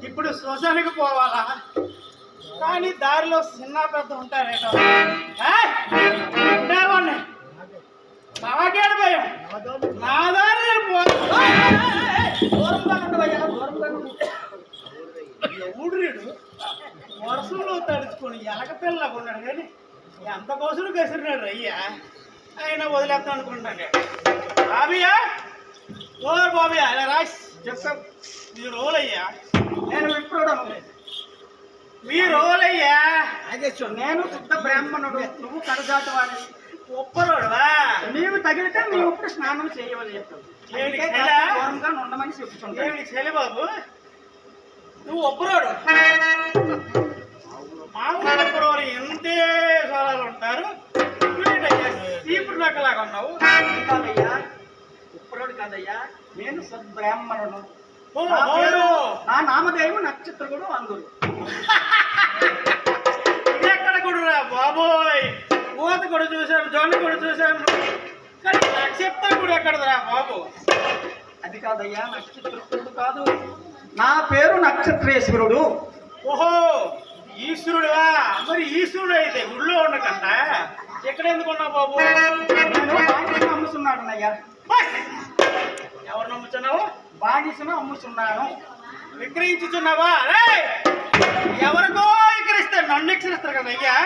ఇప్పుడు శ్మశానికి పోవాలా? కానీ దారిలో చిన్న పెద్ద ఉంటారేటో. నాకేడు భయం, నా దారి ఊడిరీడు వర్షంలో తడుచుకొని ఎలక పిల్లగా ఉన్నాడు. కానీ ఎంత కోసులు కసిరినాడు అయ్యా. ఆయన వదిలేస్తాం అనుకుంటాను. బాబియా, ఓ బాబియా, ఇలా రాసి చెప్తా. మీ రోలయ్యా, నేను విప్రోడం. మీ రోలయ్యా, అదే నేను శుద్ధ బ్రాహ్మణుడు, నువ్వు కడజాటు వాడి ఒప్పరోడువా. నీవు తగిలితే నీవు ఇప్పుడు స్నానం చేయవలే. దూరంగా ఉండమని చెప్తుంటా. చెల్లి బాబు, నువ్వు ఒప్పరోడు. మామూలు ఒప్పరోడు ఎంతే సోలాలు ఉంటారు. ఇప్పుడు నక్కలాగా ఉన్నావు. కాదయ్యా, ఒప్పరోడు కాదయ్యా, నేను సద్బ్రాహ్మణుడు. నా నామదేవు నక్షత్రకుడు అందురు. ఎక్కడ కూడా బాబోయ్, ఊత కూడా చూశాను, జొన్న కూడా చూశాను, కానీ నక్షత్రకుడు ఎక్కడరా బాబు? అది కాదయ్యా, నక్షత్రకుడు కాదు, నా పేరు నక్షత్రేశ్వరుడు. ఓహో, ఈశ్వరుడువా? మరి ఈశ్వరుడు అయితే గుళ్ళో ఉండకంట ఎక్కడ ఎందుకు ఉన్నావు బాబు? నేను బానిసను అమ్ముతున్నాను అయ్యా. ఎవరు నమ్ముతున్నావు? బానిసను అమ్ముతున్నాను. విక్రయించుతున్నావా? ఎవరికో విక్రయిస్తాను, నన్ను విక్రయిస్తారు కదా అయ్యా.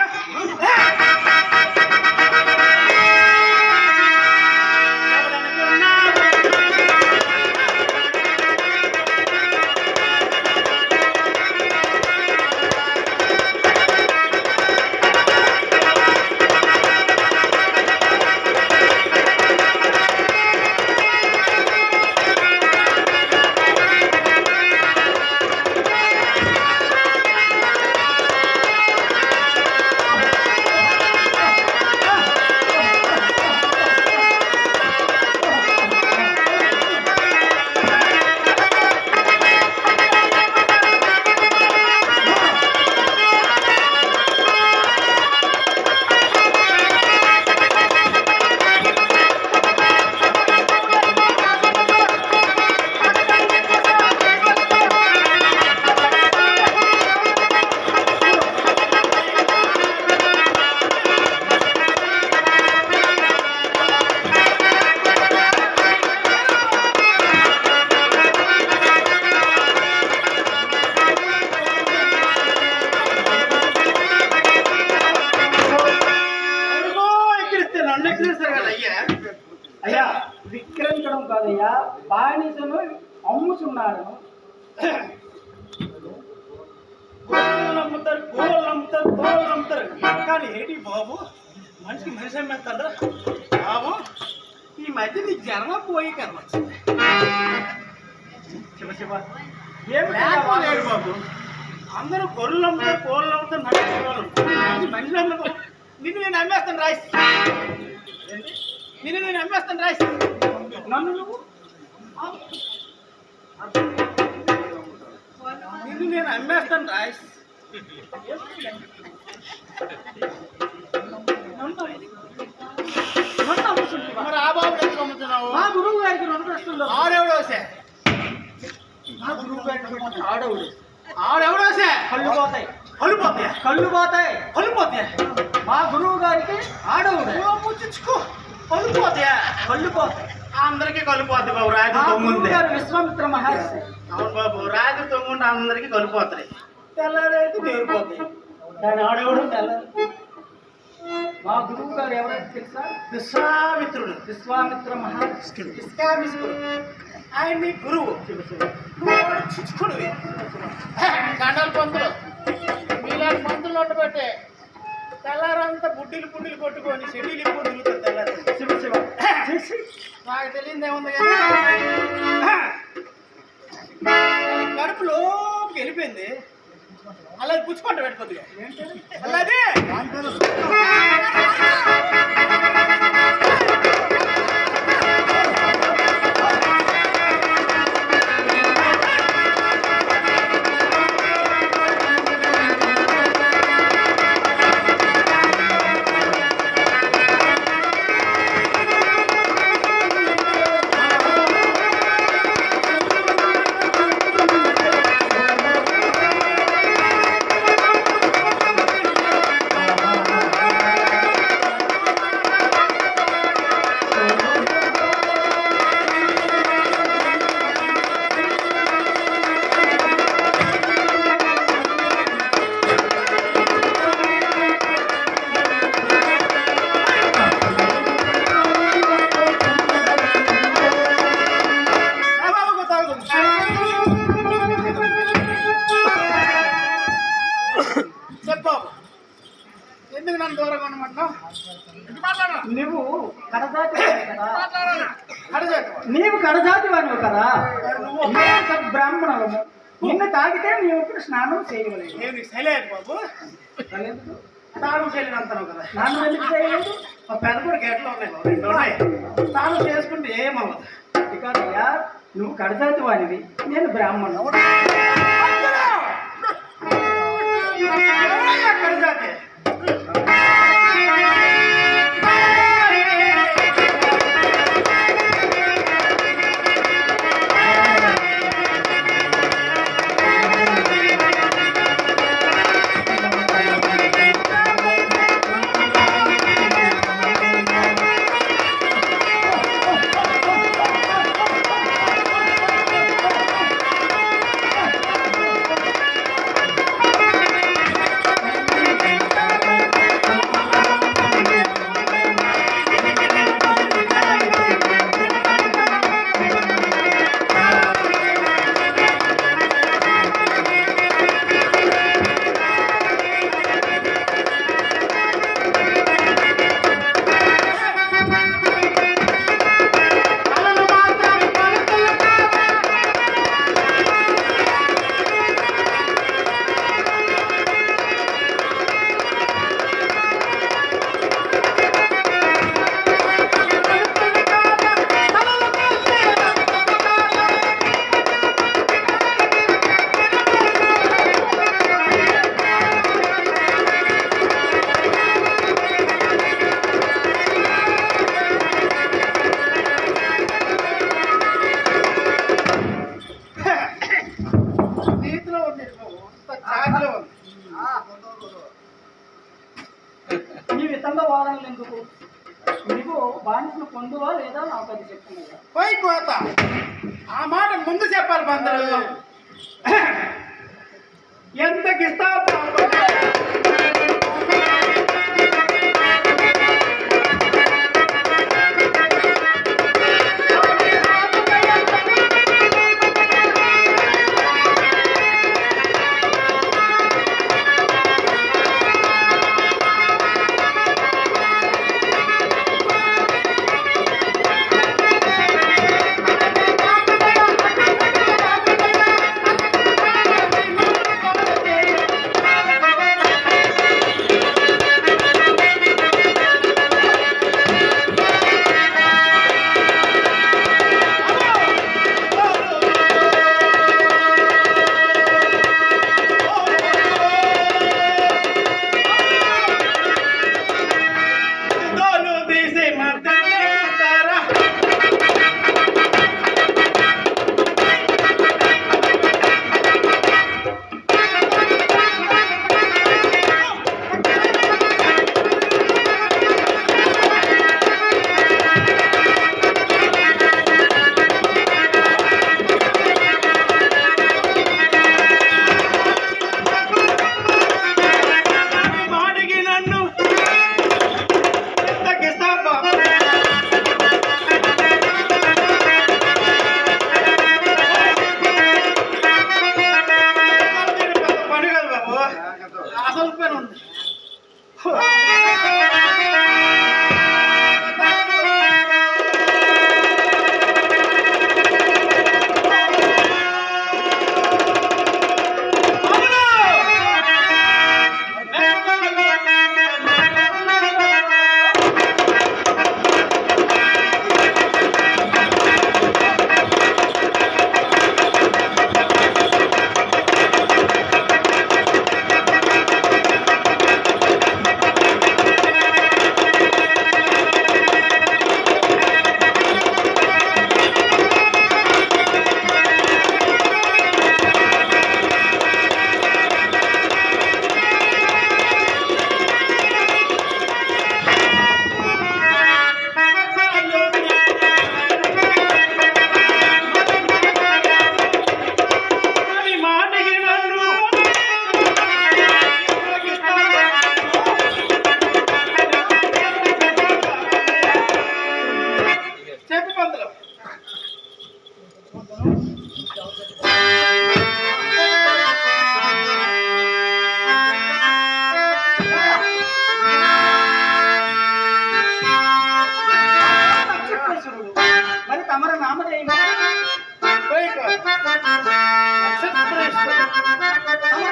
అయ్యా, విక్రయించడం కాదయ్యా, బానిసను అమ్ముతున్నాడు. నమ్ముతారు, గోళ్ళు నమ్ముతారు, గోళ్ళు నమ్ముతారు. కానీ ఏంటి బాబు, మనిషికి మనిషి అమ్మేస్తాడు బాబు. ఈ మధ్య నీ జన్మ పోయి కదా శివ శివ ఏమి బాబు. అందరూ గొర్రెలు నమ్ముతారు, కోళ్ళు నమ్ముతారు, మనిషి నమ్ముతారు. నిన్ను నేను అమ్మేస్తాను రాయిస్, నిన్ను నేను అమ్మేస్తాను రాయిస్. నన్ను నువ్వు నిన్ను నేను అమ్మేస్తాను రాయిస్. మరి ఆ బాబు ఎందుకు అమ్ముతున్నావు? మా గురువు గారికి 2 ప్రశ్నలు. ఆడెవడోసే? మా గురువు గారికి ఆడవుడు. ఆడెవడోసే? కళ్ళు పోతాయి. కళ్ళు పోతాయి, కళ్ళు పోతాయి, కళ్ళు పోతాయి. మా గురువు గారికి ఆడవుడు. ముచ్చుకో, కళ్ళు పోతాయా? కళ్ళు పోతాయి. అందరికీ కలిపోతాయి బాబు. రాత్రి తొమ్మిది విశ్వామిత్ర మహర్షి. అవును బాబు, రాత్రి 9 అందరికీ కలిపోతాయి. తెల్లారైతే తీరిపోతాయి. దాని ఆడేవాడు తెల్లారి. మా గురువు గారు ఎవరైతే తెలుసా? విశ్వామిత్రుడు. విశ్వామిత్ర మహర్షి, విశ్వామిత్రుడు. ఆయన నీ గురువు. చుచ్చుకుడు గంటల పంతులు మీలాంటి పంతులు నొట్టబట్టే తెల్లారంతా బుడ్డిలు బుడ్డిలు కొట్టుకొని షెడ్యూల్ ఇప్పుడు తిరుగుతుంది తెల్లారి. శివ శివ నాకు తెలియదు ఏముంది కానీ కడుపులోకి వెళ్ళిపోయింది. అలా పుచ్చుకుంటా పెట్టుకోద్దుగా అలాగే. చెప్పావు, ఎందుకు నన్ను దూరంగా ఉండమంటావు? నువ్వు కడజాతి కడజాతి నీవు కడజాతి వాడివి కదా, బ్రాహ్మణులము. నిన్ను తాగితే నీవు ఇప్పుడు స్నానం చేయలేదు. నేను చేయలేదు బాబు, స్నానం చేయలేదు అంటాను కదా. స్నానం ఎందుకు చేయలేదు? మా పెద్ద కూడా గేట్లో ఉన్నాయి బాబు, 2 ఉన్నాయి. స్నానం చేసుకుంటే ఏమవ్వదు. అది కాదయ్యా, నువ్వు కడజాతి వాడివి, నేను బ్రాహ్మణుడు. కడజాతి నీ విధంగా వాదనలు ఎందుకు? నీవు బానిసను పొందువా లేదా నాకు అది చెప్తున్నాయా? పోయి కోత ఆ మాట ముందు చెప్పాలి బందరు. ఎంతకి ఇస్తావు?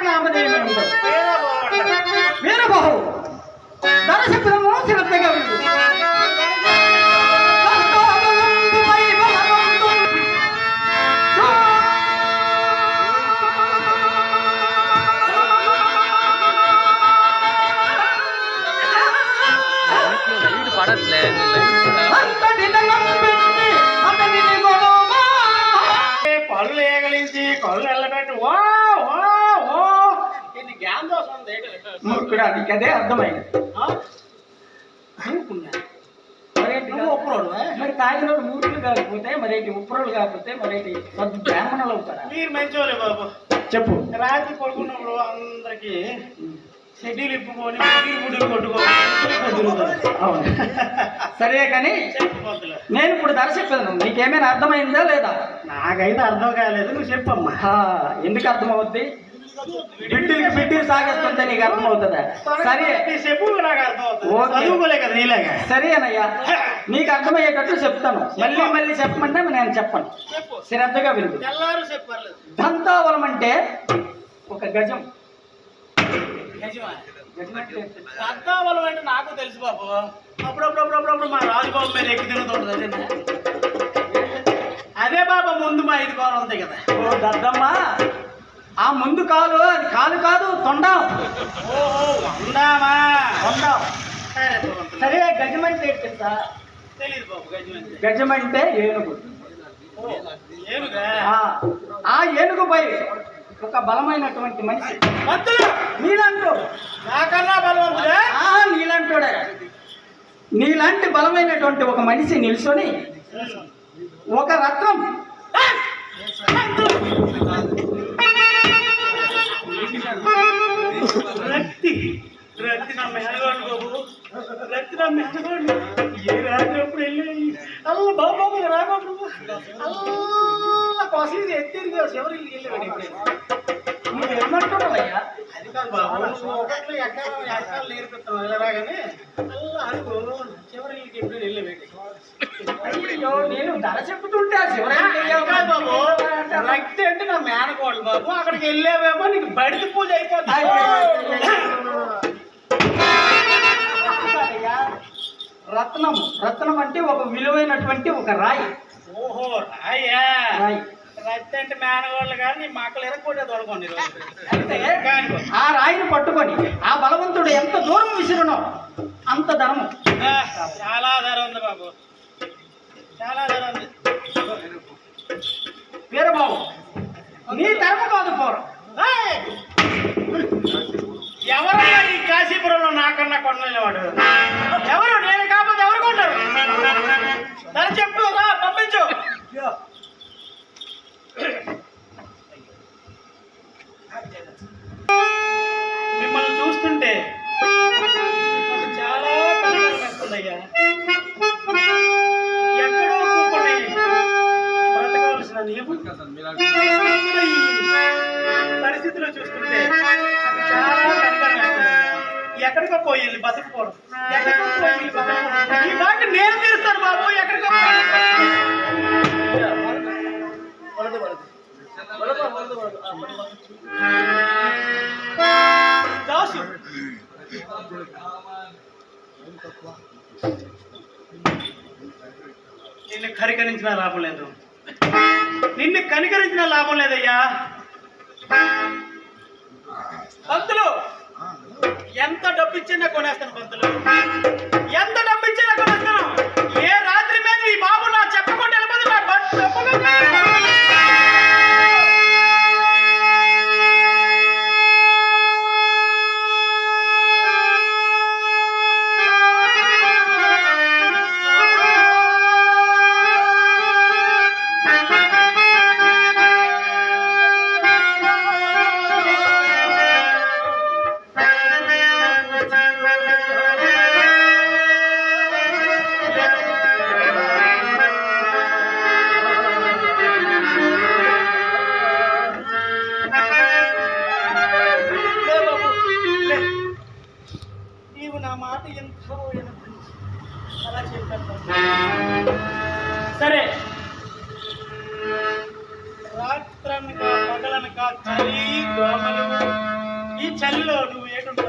నామదేవి ఉండదు వీరబాహు ధర చెప్పడము శ్రద్ధగా విను. పళ్ళు ఏగలించి కళ్ళు వెళ్ళబెట్టి ఓ ఓ ఓ ఇది జ్ఞాన దోషం ఉంది. మూర్ఖుడా, నీకు అదే అర్థమైంది. మరి తాగినోడు మూర్ఖులు కాకపోతే మరేంటి, ఉప్పురోలు కాకపోతే మరేంటి బ్రాహ్మణులు అవుతారా? మీరు మంచోలే బాబు. చెప్పు. రాత్రి పడుకున్నప్పుడు అందరికి షెడ్యూల్ ఇప్పుకొని గుడ్డులు కొట్టుకోవాలి. అవును, సరే కానీ నేను ఇప్పుడు ధర చెప్పాను, నీకేమైనా అర్థమైందా లేదా? నాకైతే అర్థం కాలేదు, నువ్వు చెప్పమ్మా. ఎందుకు అర్థమవుద్ది? బిడ్డలు సాగేస్తుంటే నీకు అర్థమవుతుందా? సరే చెప్పు, నాకు అర్థమవుతుంది. చదువుకోలే కదా నీలాగా. సరేనయ్యా, నీకు అర్థమయ్యేటట్టు చెప్తాను. మళ్ళీ మళ్ళీ చెప్పమంటే నేను చెప్పను, శ్రద్ధగా విను. ఎల్లారు చెప్పారు. దంతావలం అంటే ఒక గజం. దంతావలం అంటే నాకు తెలుసు బాబు. అప్పుడప్పుడు మా రాజుబాబు మీద ఎక్కి తిరుగుతుంటుంది. అదే బాబా ముందు మా 5 కాలు ఉంటాయి కదా. ఓ దద్దమ్మా, ఆ ముందు కాలు అది కాలు కాదు, తొండం. ఓహో, ఉందామా? తొండం. సరే, గజం అంటే ఏంటి తెలుసా? తెలీదు బాబు. గజం అంటే ఏనుగు. ఏనుగా? ఆ ఏనుగుపై ఒక బలమైనటువంటి మనిషి నీలంటోడు. నాకన్నా బలవంతుడే? నీలంటోడే. నీలాంటి బలమైనటువంటి ఒక మనిషి నిల్చొని ఒక రత్నం రత్తి నా మెహగోడు బాబు. రత్తి నా మెహగోడు. ఏ రాత్రి వెళ్ళి అల్ల బాబు రాబాబు అల్ల కోసం ఎత్తిరిగి చివరికి వెళ్ళి నువ్వు ఏమంటున్నావయ్యా? అది కాదు బాబు, ఒకట్లో ఎక్కడ నేర్పిస్తాను వెళ్ళరాగానే అల్ల అడుగు చివరికి ఎప్పుడు వెళ్ళి పెట్టి. అయ్యో, నేను ధర చెప్పుతుంటే బాబు రక్తి అంటే నా మేనకోళ్ళు బాబు. అక్కడికి వెళ్ళేవేమో నీకు బడికి పూజ అయిపోతుంది. రత్నం అంటే ఒక విలువైనటువంటి ఒక రాయి. ఓహో, రాయా? రాయి. రక్తి అంటే మేనగోళ్ళు కానీ నీ మక్కలు ఎరగొట్టే దొరకండి. అయితే ఆ రాయిని పట్టుకొని ఆ బలవంతుడు ఎంత దూరం విసిరునో అంత ధనము. చాలా ధర ఉంది బాబు, చాలా ధర ఉంది. వీరబాబు, నీ ధర్మ కాదు పోరం. ఎవరయ్యా ఈ కాశీపురంలో నాకన్నా కొనలేవాడు? ఎవరు? నేను కాకపోతే ఎవరు కొంటారు? ధర చెప్పు, రా పంపించు. మిమ్మల్ని చూస్తుంటే చాలా వస్తుందయ్యా. ఎక్కడో కూకొని బ్రతకవలసిన నీవు పరిస్థితిలో చూస్తుంటే నాకు చాలా కనికరం వస్తుందయ్యా. ఎక్కడికో పోయి వెళ్ళి బతుకుపోవడం, ఎక్కడికో పోయి వెళ్ళి బతుకుపోవడం. ఈ మాట నేను తీరుస్తాను బాబు. ఎక్కడికో దాసు నిన్ను కనికరించిన లాభం లేదు, నిన్ను కనికరించిన లాభం లేదయ్యా. పంతులు, ఎంత డబ్బు ఇచ్చినా కొనేస్తాను. పంతులు, ఎంత డబ్బు ఇచ్చినా కొనేస్తాను. ఏ రాత్రి మీద ఈ బాబు నా చెప్పకుండా వెళ్ళిపోతే నా సరే, రాత్రాన్ని చలిలో నువ్వు ఏటుంటావు